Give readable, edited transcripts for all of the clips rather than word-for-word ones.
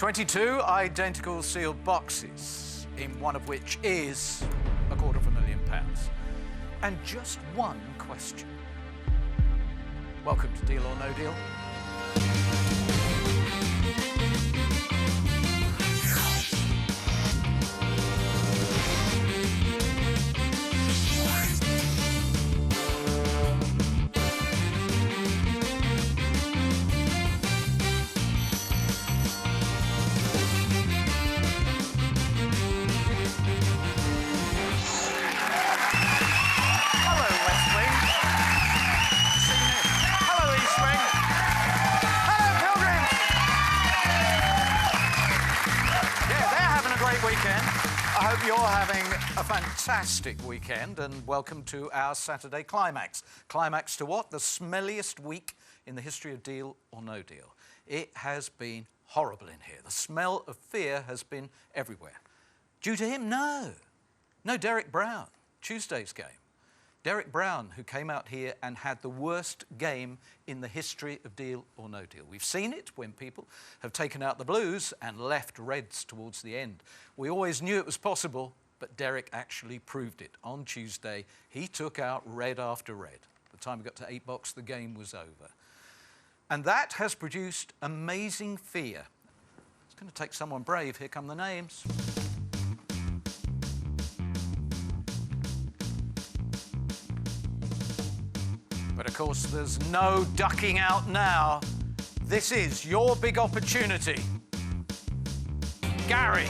22 identical sealed boxes, in one of which is £250,000. And just one question. Welcome to Deal or No Deal. I hope you're having a fantastic weekend, and welcome to our Saturday climax. Climax to what? The smelliest week in the history of Deal or No Deal. It has been horrible in here. The smell of fear has been everywhere. Due to him? No, Derek Brown, Tuesday's game. Derek Brown, who came out here and had the worst game in the history of Deal or No Deal. We've seen it when people have taken out the blues and left reds towards the end. We always knew it was possible, but Derek actually proved it. On Tuesday, he took out red after red. By the time we got to 8 box, the game was over. And that has produced amazing fear. It's going to take someone brave. Here come the names. But of course, there's no ducking out now. This is your big opportunity. Gary.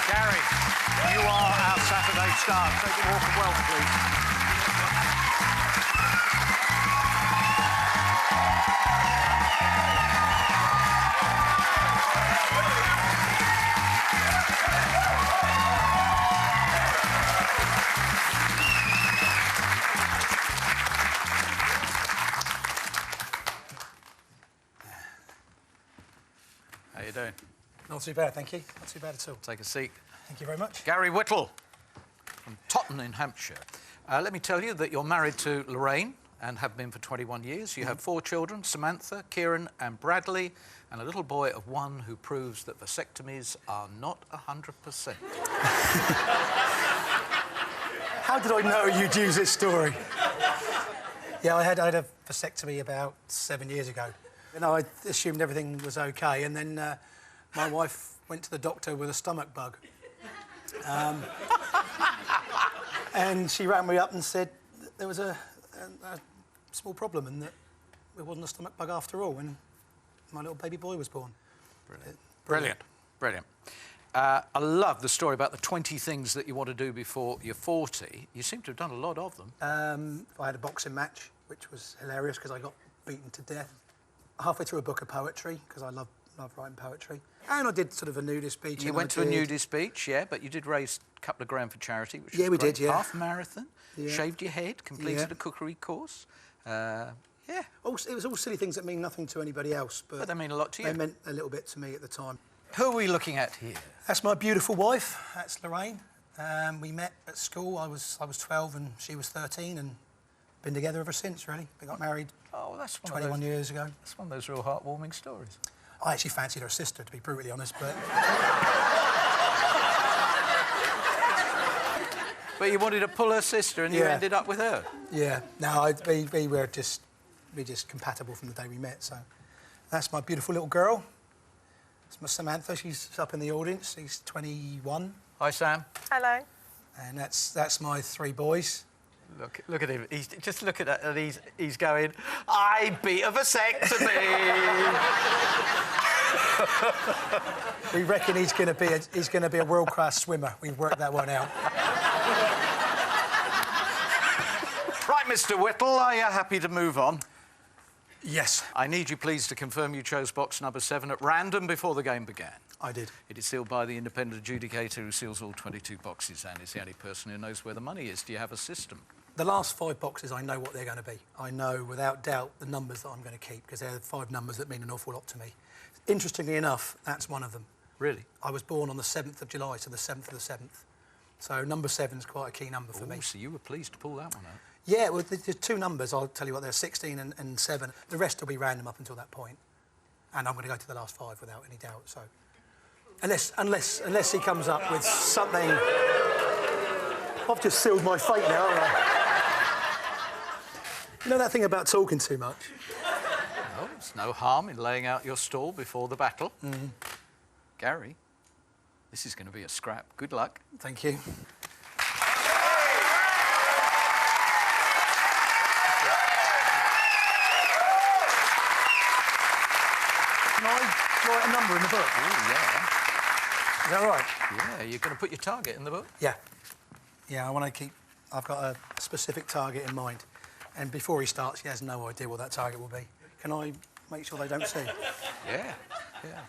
Gary, you are our Saturday star. Take a walk of wealth, please. How you doing? Not too bad, thank you. Not too bad at all. Take a seat. Thank you very much. Gary Whittle from Totton in Hampshire. Let me tell you that you're married to Lorraine and have been for 21 years. You have 4 children, Samantha, Kieran and Bradley, and a little boy of 1 who proves that vasectomies are not 100%. How did I know you'd use this story? Yeah, I had a vasectomy about 7 years ago. And I assumed everything was OK, and then my wife went to the doctor with a stomach bug. And she rang me up and said that there was a small problem and that it wasn't a stomach bug after all, and my little baby boy was born. Brilliant. Brilliant. I love the story about the 20 things that you want to do before you're 40. You seem to have done a lot of them. I had a boxing match, which was hilarious because I got beaten to death. Halfway through a book of poetry, because I love writing poetry. And I did sort of a nudist beach. You went to a nudist beach, yeah, but you did raise a couple of grand for charity, which was we great. did, yeah. Half marathon, shaved your head, completed a cookery course. Yeah. It was all silly things that mean nothing to anybody else, but they mean a lot to you. They meant a little bit to me at the time. Who are we looking at here? That's my beautiful wife. That's Lorraine. We met at school. I was 12 and she was 13, and been together ever since, really. We got married 21 years ago. That's one of those real heartwarming stories. I actually fancied her sister, to be brutally honest, but... But you wanted to pull her sister and you ended up with her? Yeah. No, we were just compatible from the day we met, so... That's my beautiful little girl. That's my Samantha. She's up in the audience. She's 21. Hi, Sam. Hello. And that's my 3 boys. Look at him. Just look at that, and he's going, I beat a vasectomy. We reckon he's going to be a world-class swimmer. We've worked that one out. Right, Mr. Whittle, are you happy to move on? Yes. I need you, please, to confirm you chose box number 7 at random before the game began. I did. It is sealed by the independent adjudicator who seals all 22 boxes and is the only person who knows where the money is. Do you have a system? The last 5 boxes, I know what they're going to be. I know, without doubt, the numbers that I'm going to keep, because they're the 5 numbers that mean an awful lot to me. Interestingly enough, that's one of them. Really? I was born on the 7th of July, so the 7th of the 7th. So number 7's quite a key number for me. So you were pleased to pull that one out. Yeah, well, there's two numbers, I'll tell you what, there's 16 and 7. The rest will be random up until that point. And I'm going to go to the last 5 without any doubt, so... Unless he comes up with something... I've just sealed my fate now, haven't I? You know that thing about talking too much? Well, there's no harm in laying out your stall before the battle. Gary, this is going to be a scrap. Good luck. Thank you. Can I write a number in the book? Oh, yeah. Is that right? Yeah, you're going to put your target in the book? Yeah. Yeah, I want to keep... I've got a specific target in mind. And before he starts, he has no idea what that target will be. Can I make sure they don't see? Yeah, yeah.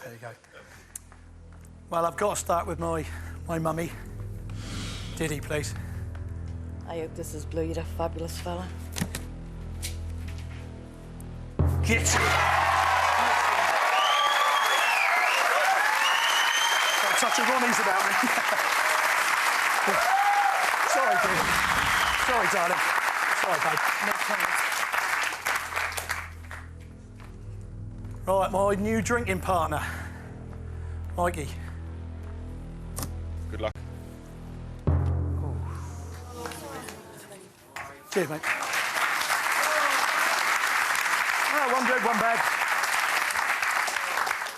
There you go. Well, I've got to start with my mummy. Diddy, please. I hope this is Blue. You're a fabulous fella. Get it! Got a touch of Ronnie's about me. Sorry, dear. Sorry, darling. Sorry, babe. No comments. Right, my new drinking partner, Mikey. Good luck. Cheers, mate. Oh, one good, one bad.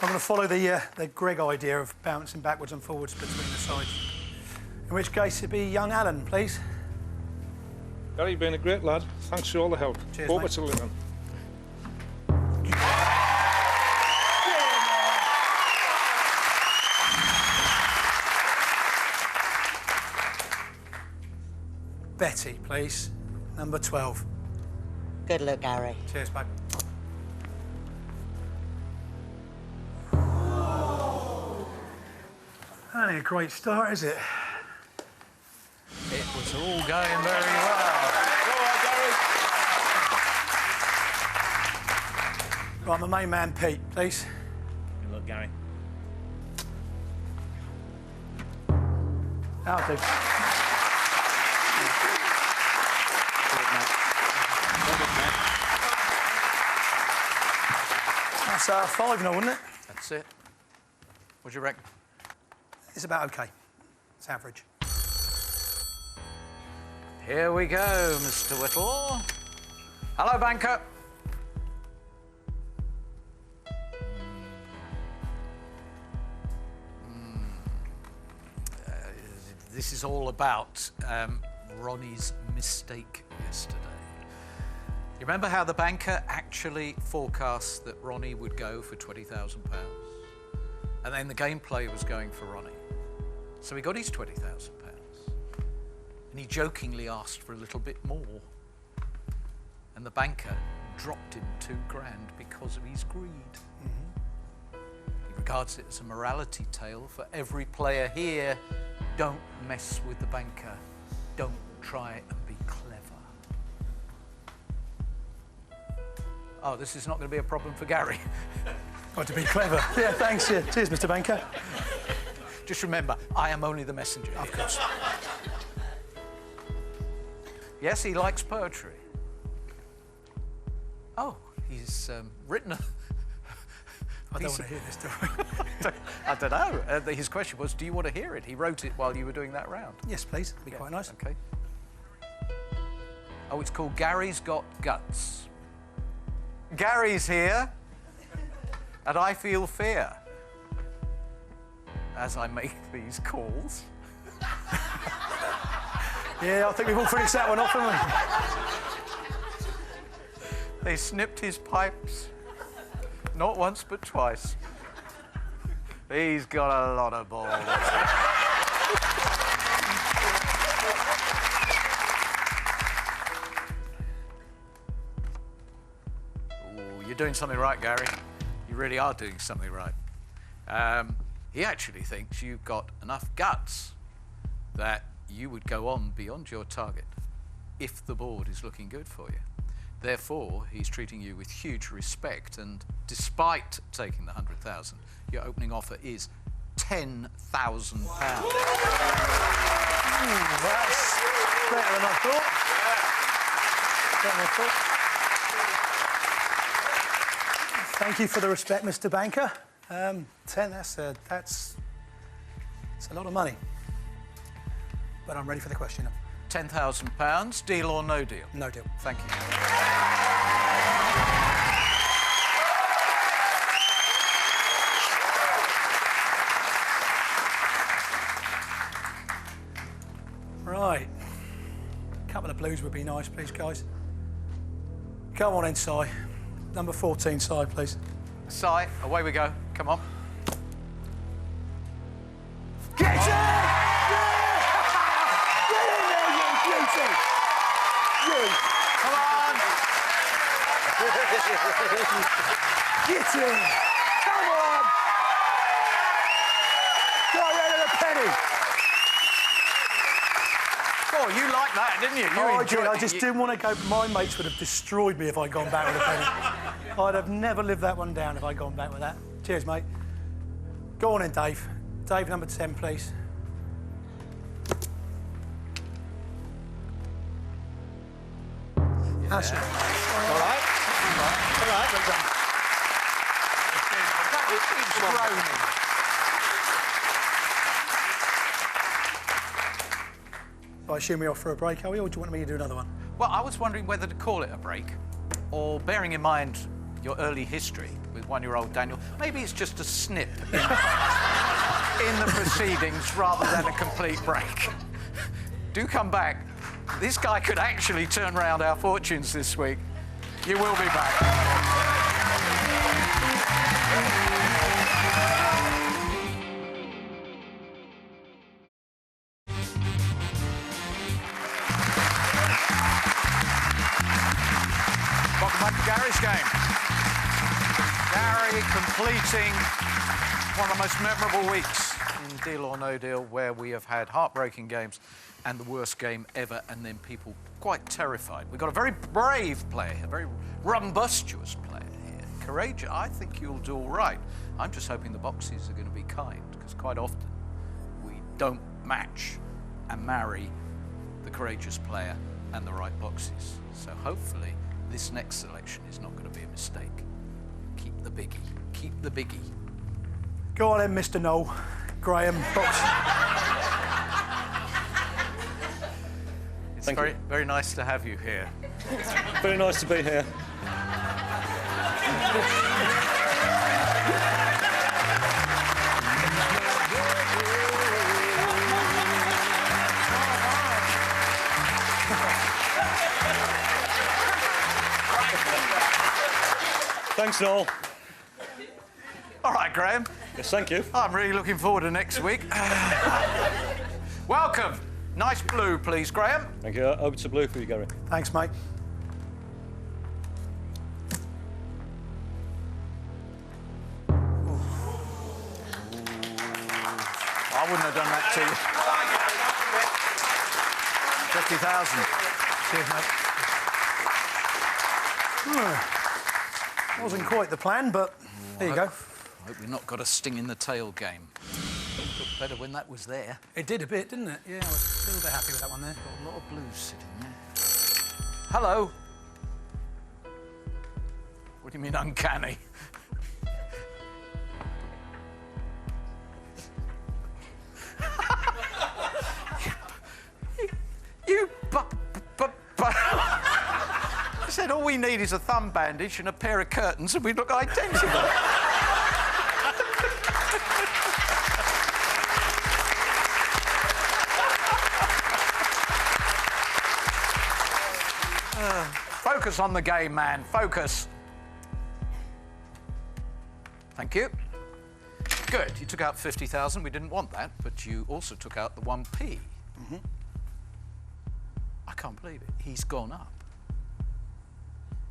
I'm going to follow the Greg idea of bouncing backwards and forwards between the sides. In which case, it'd be young Alan, please. Gary, you've been a great lad. Thanks for all the help. Cheers, Over mate. to Lynn. Betty, please. Number 12. Good luck, Gary. Cheers, babe. That ain't a great start, is it? It was all going very well. Right, my main man, Pete, please. Good luck, Gary. That'll do. That's 5 now, wasn't it? That's it. What do you reckon? It's about okay. It's average. Here we go, Mr. Whittle. Hello, banker. This is all about Ronnie's mistake yesterday. You remember how the banker actually forecast that Ronnie would go for £20,000? And then the gameplay was going for Ronnie. So he got his £20,000. And he jokingly asked for a little bit more. And the banker dropped him £2,000 because of his greed. He regards it as a morality tale for every player here. Don't mess with the banker. Don't try and be clever. Oh, this is not going to be a problem for Gary. Got to be clever. Yeah, thanks. Yeah. Cheers, Mr. Banker. Just remember, I am only the messenger. Of course. Yes, he likes poetry. Oh, he's written a... I don't want to hear this story. I don't know. His question was, do you want to hear it? He wrote it while you were doing that round. Yes, please. It'd be quite nice. Okay. Oh, it's called Gary's Got Guts. Gary's here, and I feel fear as I make these calls. Yeah, I think we've all finished that one off, haven't we? They snipped his pipes, not once but twice. He's got a lot of balls. Ooh, you're doing something right, Gary. You really are doing something right. He actually thinks you've got enough guts that you would go on beyond your target if the board is looking good for you. Therefore, he's treating you with huge respect, and despite taking the 100,000, your opening offer is £10,000. That's better than I thought. Better than I thought. Thank you for the respect, Mr. Banker. 10, that's a lot of money. But I'm ready for the question. £10,000, deal or no deal? No deal. Thank you. Right. A couple of blues would be nice, please, guys. Come on in, Si. Number 14, Si, please. Si, away we go. Come on. Get it! Get in there, you beauty! You! Come on! Get in! Come on! Got rid of the penny! Oh, you liked that, didn't you? I did. I just didn't want to go. My mates would have destroyed me if I'd gone back with a penny. I'd have never lived that one down if I'd gone back with that. Cheers, mate. Go on in, Dave. Dave, number 10, please. That's it. All right. All right. Well done. It's groaning. I assume we're off for a break, are we, or do you want me to do another one? Well, I was wondering whether to call it a break, or bearing in mind your early history with one-year-old Daniel, maybe it's just a snip in the proceedings rather than a complete break. Do come back. This guy could actually turn around our fortunes this week. You will be back. Welcome back to Gary's game. Gary completing one of the most memorable weeks in Deal or No Deal, where we have had heartbreaking games and the worst game ever, and then people quite terrified. We've got a very brave player, a very rumbustious player here. Courageous. I think you'll do all right. I'm just hoping the boxes are going to be kind, because quite often we don't match and marry the courageous player and the right boxes. So hopefully this next selection is not going to be a mistake. Keep the biggie. Keep the biggie. Go on in, Mr. Noel. Graham, box. It's very, very nice to have you here. Very nice to be here. Thanks, Noel. All right, Graham. Yes, thank you. I'm really looking forward to next week. Welcome. Nice blue, please, Graham. Thank you. Over to blue for you, Gary. Thanks, mate. I wouldn't have done that to you. 50,000. Cheers, mate. Wasn't quite the plan, but there you go. I hope we've not got a sting in the tail game. It looked better when that was there. It did a bit, didn't it? Yeah, I was a little bit happy with that one there. Got a lot of blues sitting there. Hello. What do you mean uncanny? I said all we need is a thumb bandage and a pair of curtains and we look identical. Focus on the game, man. Focus. Thank you. Good. You took out 50,000. We didn't want that, but you also took out the 1p. Mm-hmm. I can't believe it. He's gone up.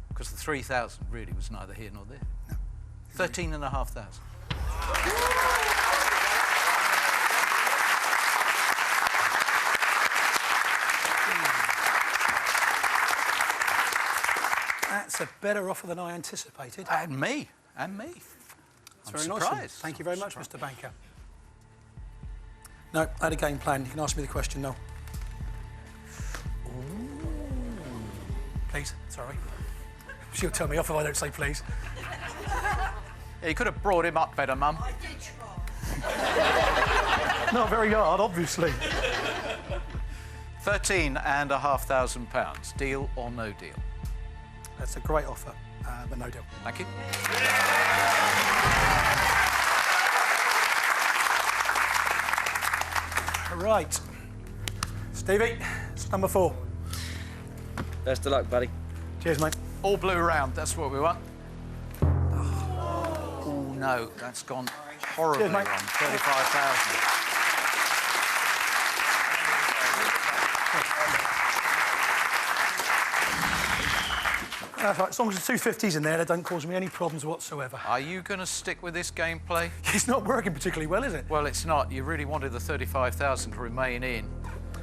Because the 3,000 really was neither here nor there. No. 13,500. That's a better offer than I anticipated. And me. And me. That's I'm very surprised. nice. of you. Thank you very much, Mr. Banker. No, I had a game plan. You can ask me the question, Noel. Please, sorry. She'll tell me off if I don't say please. Yeah, you could have brought him up better, Mum. I did try. Not very hard, obviously. £13,500. Deal or no deal? That's a great offer, but no deal. Thank you. Right. Stevie, it's number 4. Best of luck, buddy. Cheers, mate. All blue round, that's what we want. Oh, no, that's gone horribly Cheers, mate. wrong. 35,000. That's right. As long as the 250's in there, that don't cause me any problems whatsoever. Are you going to stick with this gameplay? It's not working particularly well, is it? Well, it's not. You really wanted the 35,000 to remain in.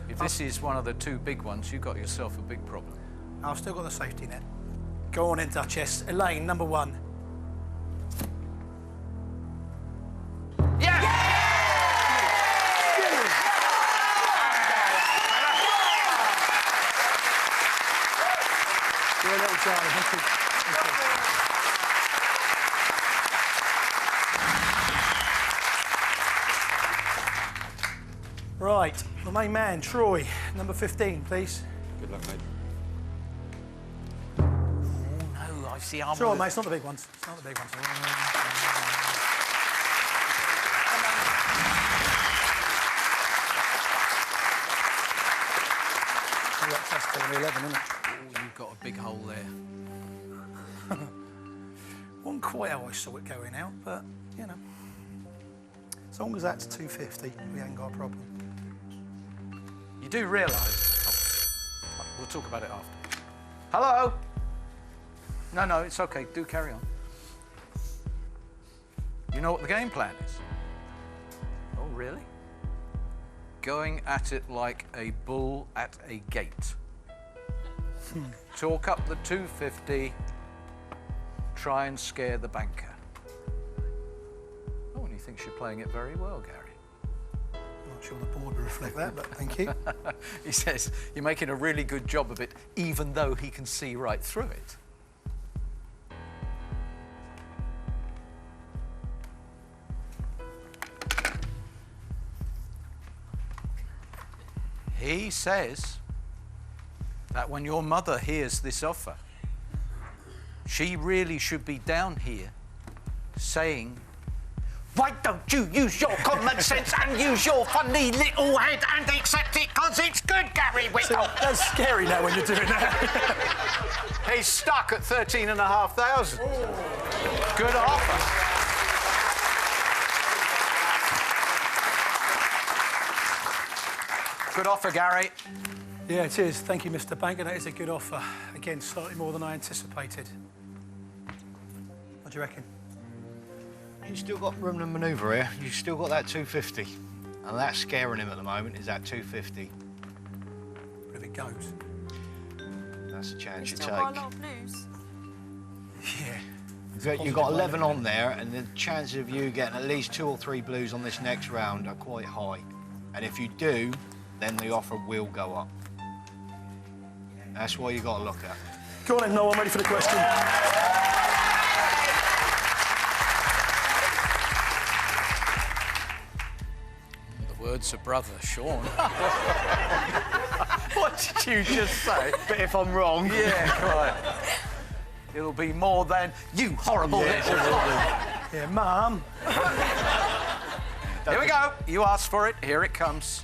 If this is one of the 2 big ones, you've got yourself a big problem. I've still got the safety net. Go on in, Duchess. Elaine, number 1. Yeah! You're a little Charlie. Thank you. Right, the main man, Troy, number 15, please. Good luck, mate. No, I see. I'm Sure, mate, it's not the big ones. It's not the big ones. That's 11, isn't it? Oh, you've got a big hole there. Wasn't quite how I saw it going out, but, you know. As long as that's 250, we ain't got a problem. You do realise... Oh, we'll talk about it after. Hello? No, it's OK. Do carry on. You know what the game plan is? Oh, really? Going at it like a bull at a gate. Talk up the 250, try and scare the banker. Oh, and he thinks you're playing it very well, Gary. I'm not sure the board will reflect that, but thank you. He says you're making a really good job of it, even though he can see right through it. He says that when your mother hears this offer, she really should be down here saying, "Why don't you use your common sense and use your funny little head and accept it, because it's good, Gary Whittle." That's scary now when you're doing that. He's stuck at 13,500. Good offer. Good offer, Gary. Yeah, it is. Thank you, Mr. Banker. That is a good offer. Again, slightly more than I anticipated. What do you reckon? You've still got room to manoeuvre here. You've still got that 250. And that's scaring him at the moment, is that 250. But if it goes? That's a chance you Still take. got a lot of blues. Yeah. You've got 11 on there, and the chances of you getting at least 2 or 3 blues on this next round are quite high. And if you do, then the offer will go up. That's what you got to look at. Go on then, Noel. I'm ready for the question. The words of brother Sean. What did you just say? But if I'm wrong... Yeah, quite. It'll be more than you horrible little... Yeah, Mum. Here we go. You asked for it. Here it comes.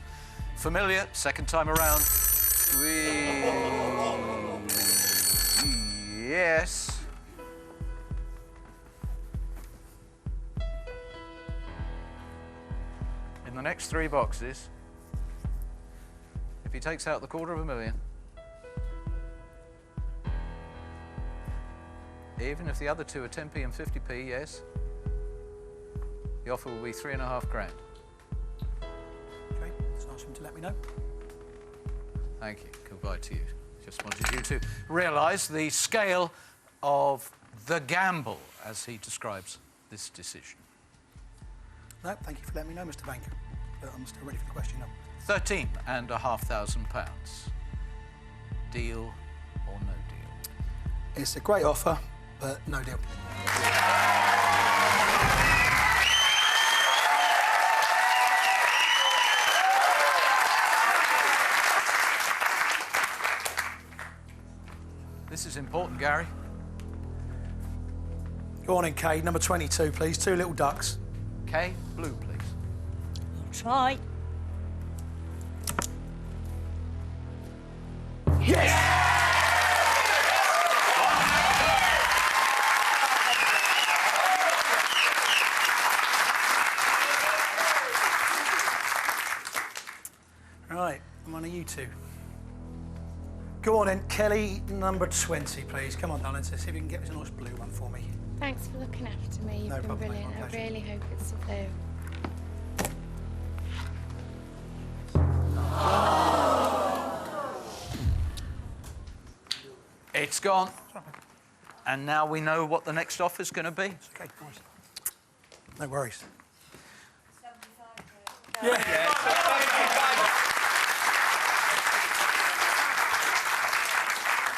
Familiar, second time around. Yes. In the next 3 boxes, if he takes out the $250,000, even if the other 2 are 10p and 50p, yes, the offer will be 3.5 grand. OK, it's nice of him to let me know. Thank you. Goodbye to you. Just wanted you to realise the scale of the gamble, as he describes this decision? No, thank you for letting me know, Mr. Banker. But I'm still ready for the question now. £13,500. Deal or no deal? It's a great offer, but no deal. This is important, Gary. Go on in, Kay. Number 22, please. 2 little ducks. Kay, blue, please. Try. Right, I'm on to you two. Go on in, Kelly, number 20, please. Come on, darling, let's see if you can get this nice blue one for me. Thanks for looking after me. You've No been problem, mate, brilliant. my I pleasure. really hope it's a blue. It's gone. And now we know what the next offer's going to be. It's okay, nice. No worries.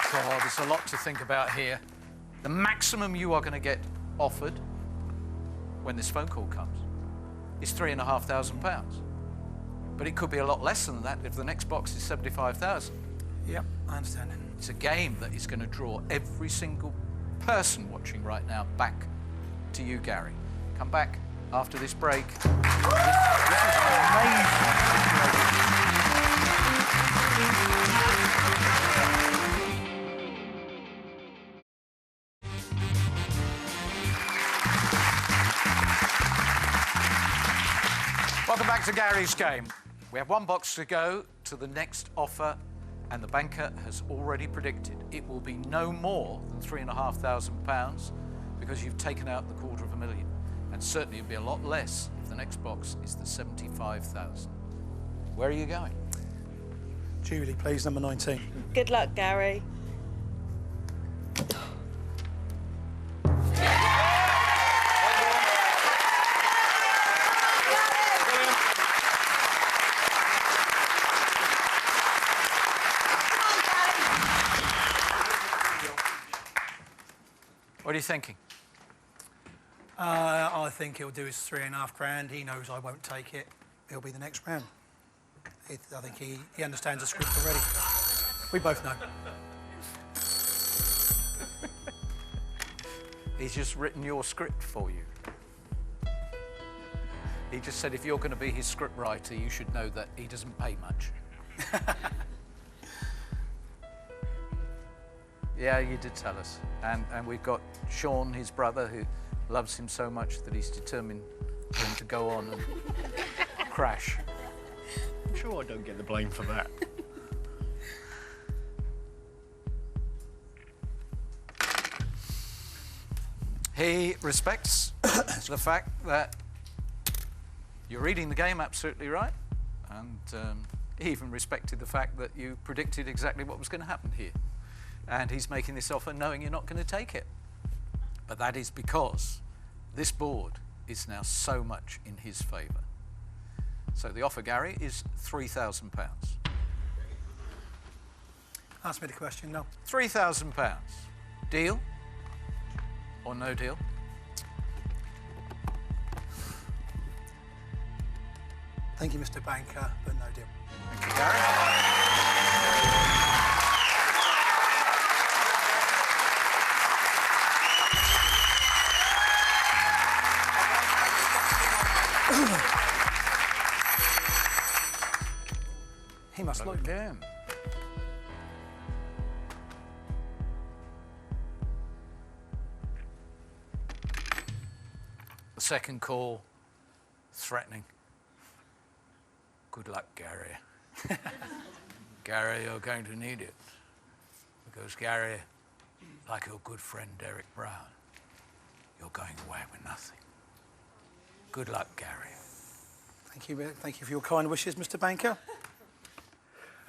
God, there's a lot to think about here. The maximum you are going to get offered when this phone call comes is £3,500. But it could be a lot less than that if the next box is 75,000. Yep, I understand. It's a game that is going to draw every single person watching right now back to you, Gary. Come back after this break. This is an amazing situation. Welcome back to Gary's game. We have one box to go to the next offer, and the banker has already predicted it will be no more than £3,500 because you've taken out the £250,000. And certainly it'll be a lot less if the next box is the 75,000. Where are you going? Julie, please, number 19. Good luck, Gary. What are you thinking? I think he'll do his £3,500. He knows I won't take it. It'll be the next round. I think he understands the script already. We both know. He's just written your script for you. He just said if you're going to be his script writer, you should know that he doesn't pay much. Yeah, you did tell us. And we've got Sean, his brother, who loves him so much that he's determined for him to go on and crash. I'm sure I don't get the blame for that. He respects the fact that you're reading the game absolutely right, and he even respected the fact that you predicted exactly what was going to happen here. And he's making this offer knowing you're not going to take it. But that is because this board is now so much in his favour. So the offer, Gary, is £3,000. Ask me the question, no. £3,000. Deal or no deal? Thank you, Mr. Banker, but no deal. Thank you, Gary. He must like me. Again. The second call, threatening. Good luck, Gary. Gary, you're going to need it. Because, Gary, like your good friend Derek Brown, you're going away with nothing. Good luck, Gary. Thank you for your kind wishes, Mr. Banker.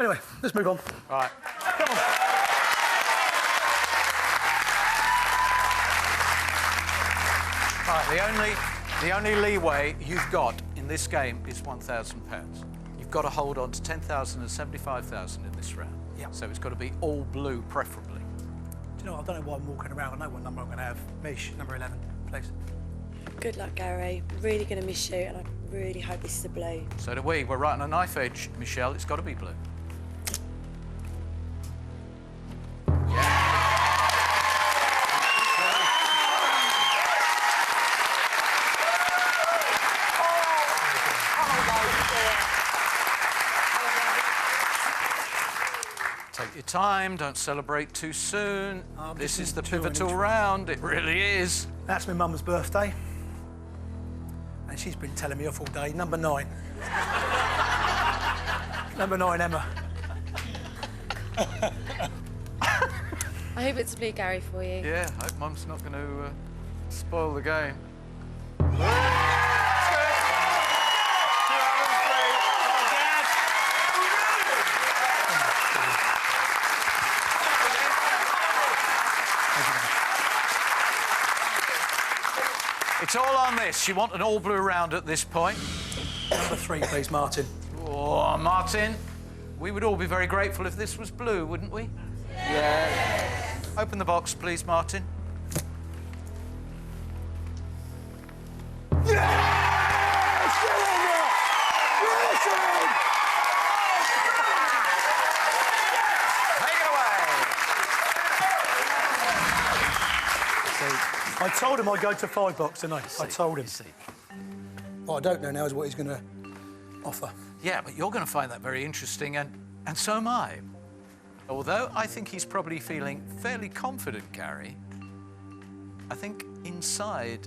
Anyway, let's move on. Right. Come on. Right, the only leeway you've got in this game is £1,000. You've got to hold on to 10,000 and 75,000 in this round. Yeah. So it's got to be all blue, preferably. Do you know, I don't know why I'm walking around. I know what number I'm going to have. Mish, number 11, please. Good luck, Gary. Really going to miss you, and I really hope this is a blue. So do we. We're right on a knife edge, Michelle. It's got to be blue. Take your time, don't celebrate too soon. This is the pivotal round, it really is. That's my mum's birthday. And she's been telling me off all day. Number 9. Number 9, Emma. I hope it's a blue, Gary, for you. Yeah, I hope Mum's not going to spoil the game. It's all on this. You want an all-blue round at this point. Number 3, please, Martin. Oh, Martin, we would all be very grateful if this was blue, wouldn't we? Yeah. Open the box, please, Martin. I told him I'd go to 5 box, didn't I? I told him. What I don't know now is what he's going to offer. Yeah, but you're going to find that very interesting, and so am I. Although I think he's probably feeling fairly confident, Gary, I think inside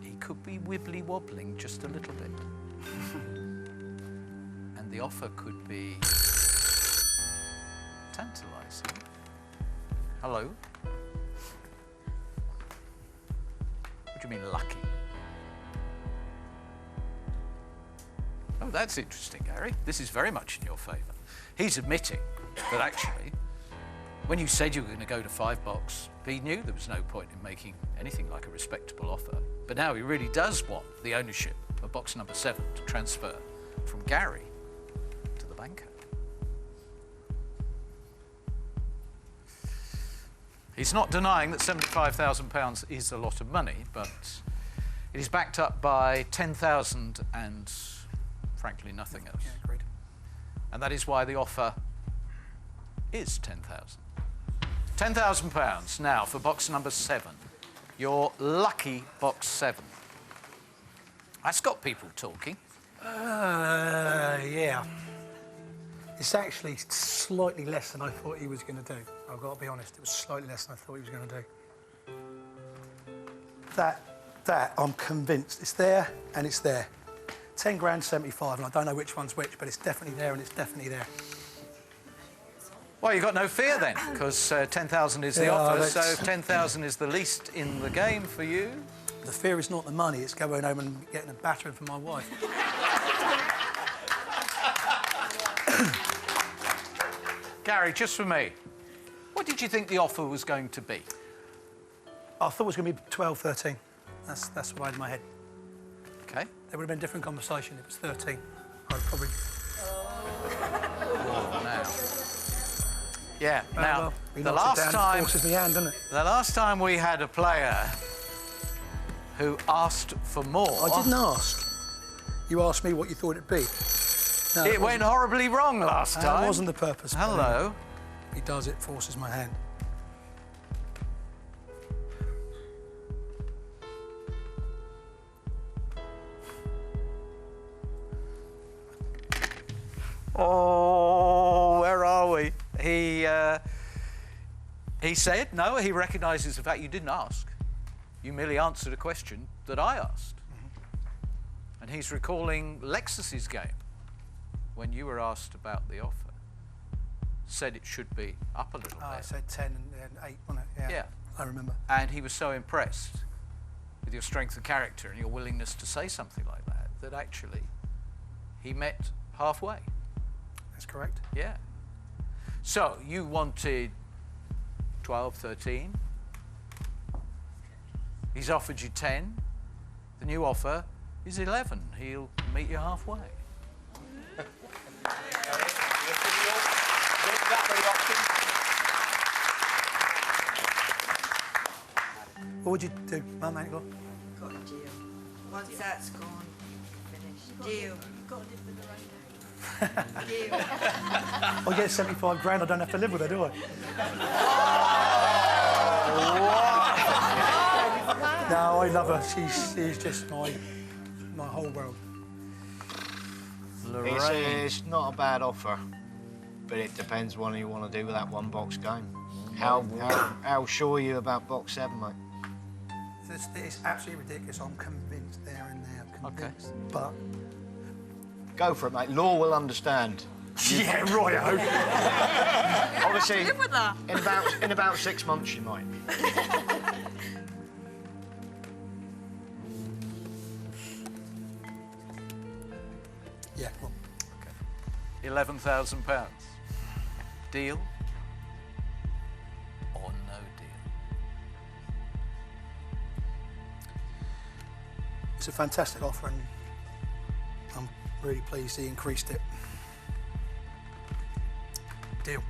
he could be wibbly-wobbling just a little bit. And the offer could be tantalising. Hello? What do you mean, lucky? Oh, that's interesting, Gary. This is very much in your favour. He's admitting that actually, when you said you were going to go to 5 box, he knew there was no point in making anything like a respectable offer. But now he really does want the ownership of box number 7 to transfer from Gary to the banker. He's not denying that £75,000 is a lot of money, but it is backed up by 10,000 and, frankly, nothing else. Yeah, agreed. And that is why the offer is 10,000. £10,000 now for box number 7. Your lucky box 7. That's got people talking. Yeah. It's actually slightly less than I thought he was going to do. I've got to be honest, it was slightly less than I thought he was going to do. That, I'm convinced. It's there and it's there. 10 grand, 75, and I don't know which one's which, but it's definitely there and it's definitely there. Well, you've got no fear then, because 10,000 is the offer, so 10,000 is the least in the game for you. The fear is not the money, it's going home and getting a battering from my wife. Gary, just for me, what did you think the offer was going to be? I thought it was going to be 12, 13. That's what I had in my head. OK. There would have been a different conversation if it was 13. I'd probably... Oh, now. Yeah, Oh, now, well, he the knocks it last down, time... forces me hand, doesn't it? The last time we had a player who asked for more... I didn't ask. You asked me what you thought it'd be. No, it went horribly wrong last time. That wasn't the purpose. Hello. He does it, forces my hand. Oh, where are we? He said, no, he recognises the fact you didn't ask. You merely answered a question that I asked. And he's recalling Lexus's game when you were asked about the offer. Said it should be up a little bit. I said 10 and 8, wasn't it? Yeah. I remember. And he was so impressed with your strength of character and your willingness to say something like that, that actually he met halfway. That's correct. Yeah. So you wanted 12, 13. He's offered you 10. The new offer is 11. He'll meet you halfway. What would you do, Mum, Angela? Got a deal. Once that's gone, finished. Deal. Got to live with the rain. Deal. I get 75 grand, I don't have to live with her, do I? No, I love her. She's just my whole world. It's not a bad offer, but it depends what you want to do with that one box game. How sure are you about box 7, mate? It's absolutely ridiculous. I'm convinced there and there. I'm convinced. Okay. But Go for it, mate. Law will understand. yeah, right. Obviously, Live with that. in about 6 months, you might. Yeah. Well, £11,000. Deal or no deal? it's a fantastic offer, and I'm really pleased he increased it. Deal.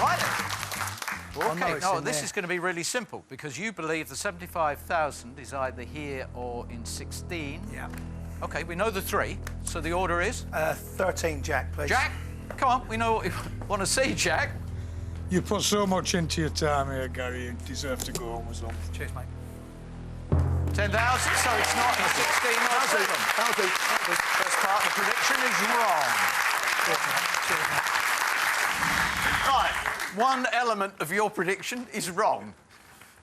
Right then. know Okay, it's no, in this there. is going to be really simple because you believe the 75,000 is either here or in 16. Yeah. Okay, we know the 3, so the order is 13, Jack, please. Jack. Come on, we know what you want to see, Jack. You put so much into your time here, Gary. You deserve to go home with something. Cheers, mate. 10,000, so it's not in 16 or 7. That'll do. First part of the prediction is wrong. Cheers, mate. Right, one element of your prediction is wrong.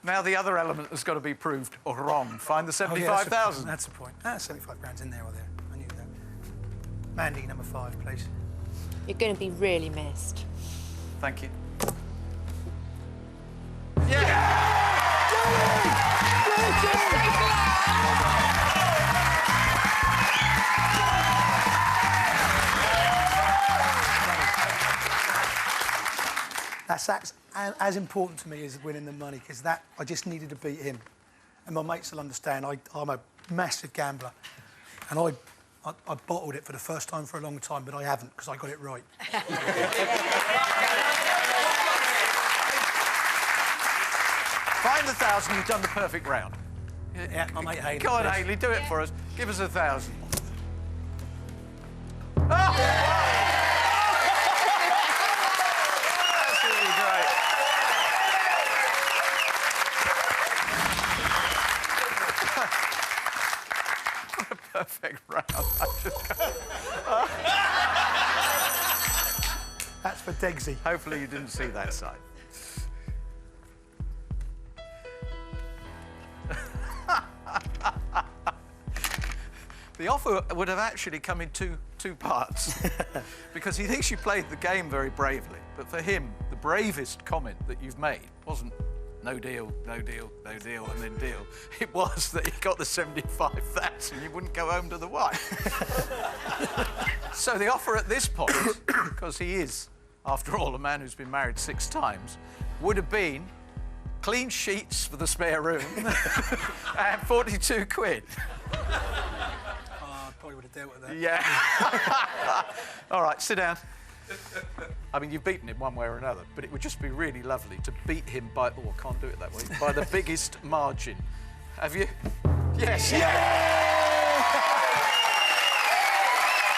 Now the other element has got to be proved wrong. Find the Oh, yeah, 75,000. that's the point. 75 grand's in there or there. I knew that. Mandy, number 5, please. You're going to be really missed. Thank you. Yeah! That's as important to me as winning the money, because that I just needed to beat him. And my mates will understand, I'm a massive gambler. And I bottled it for the first time for a long time, but I haven't, because I got it right. Find the 1,000, you've done the perfect round. Yeah, my mate Haley. Go on, please. Haley, do it for us. Give us 1,000. Oh! That's really great. What a perfect round. That's for Degsy. Hopefully you didn't see that side. The offer would have actually come in two parts because he thinks you played the game very bravely. But for him, the bravest comment that you've made wasn't no deal, no deal, no deal, and then deal. It was that he got the 75,000, you wouldn't go home to the wife. So the offer at this point, because he is, after all, a man who's been married 6 times, would have been clean sheets for the spare room and 42 quid. I probably would have dealt with that. Yeah. All right, sit down. I mean, you've beaten him one way or another, but it would just be really lovely to beat him by, oh, I can't do it that way, by the biggest margin. Have you? Yes. Yeah!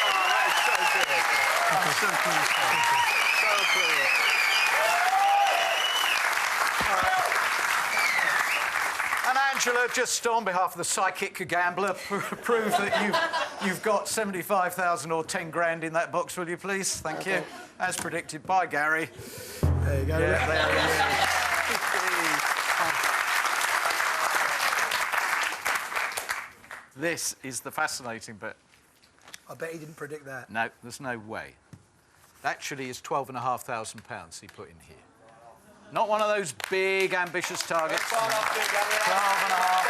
Oh, that is so good. I'm so pleased. So pleased. And Angela, just on behalf of the psychic gambler, prove that you've got 75,000 or 10 grand in that box, will you please? Thank you. As predicted by Gary. There you go. Yeah, there he is. This is the fascinating bit. I bet he didn't predict that. No, there's no way. Actually, is £12,500 he put in here. Not one of those big, ambitious targets. 12 and a half.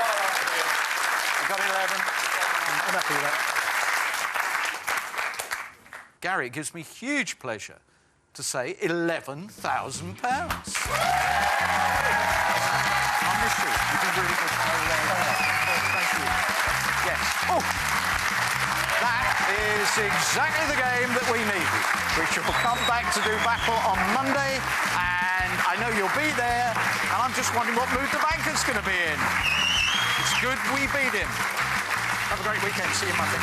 got 11. I'm happy with that. Gary, it gives me huge pleasure to say £11,000. I miss you. You did really good. Thank you. Yes. Oh! That is exactly the game that we needed. We shall come back to do battle on Monday, and I know you'll be there, and I'm just wondering what mood the banker's going to be in. It's good we beat him. Have a great weekend. See you Monday.